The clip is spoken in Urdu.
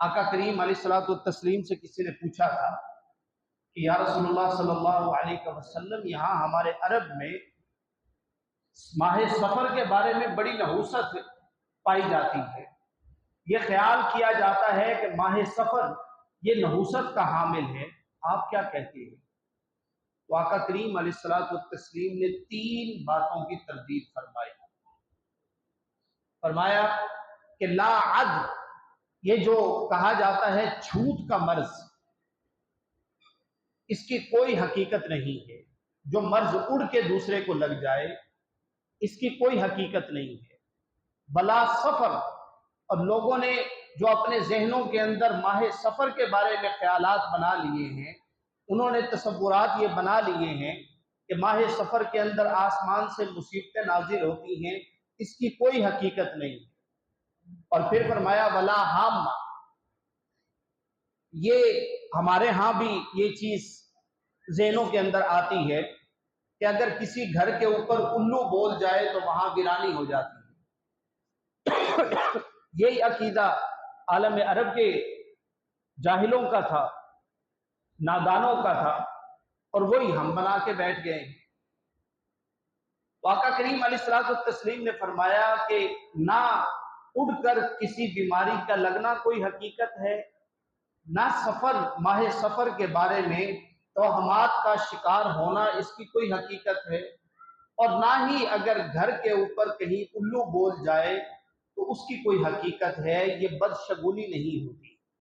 آقا کریم علیہ الصلوۃ والتسلیم سے کسی نے پوچھا تھا کہ یا رسول اللہ صلی اللہ علیہ وسلم، یہاں ہمارے عرب میں ماہ سفر کے بارے میں بڑی نحوست پائی جاتی ہے، یہ خیال کیا جاتا ہے کہ ماہ سفر یہ نحوست کا حامل ہے، آپ کیا کہتے ہیں؟ تو آقا کریم علیہ الصلوۃ والتسلیم نے 3 باتوں کی تردید فرمایا کہ لا عد، یہ جو کہا جاتا ہے جھوٹ کا مرض، اس کی کوئی حقیقت نہیں ہے۔ جو مرض اڑ کے دوسرے کو لگ جائے اس کی کوئی حقیقت نہیں ہے۔ بلا سفر، اور لوگوں نے جو اپنے ذہنوں کے اندر ماہ سفر کے بارے میں خیالات بنا لیے ہیں، انہوں نے تصورات یہ بنا لیے ہیں کہ ماہ سفر کے اندر آسمان سے مصیبتیں نازل ہوتی ہیں، اس کی کوئی حقیقت نہیں ہے۔ اور پھر فرمایا ولا حامہ، یہ ہمارے ہاں بھی یہ چیز ذہنوں کے اندر آتی ہے کہ اگر کسی گھر کے اوپر الو بول جائے تو وہاں ویرانی ہو جاتی ہے۔ یہی عقیدہ عالم عرب کے جاہلوں کا تھا، نادانوں کا تھا، اور وہی ہم بنا کے بیٹھ گئے ہیں۔ تو آقا کریم علیہ الصلوۃ والتسلیم نے فرمایا کہ نہ اڑ کر کسی بیماری کا لگنا کوئی حقیقت ہے، نہ ماہ سفر کے بارے میں توہمات کا شکار ہونا اس کی کوئی حقیقت ہے، اور نہ ہی اگر گھر کے اوپر کہیں الو بول جائے تو اس کی کوئی حقیقت ہے۔ یہ بدشگونی نہیں ہوتی۔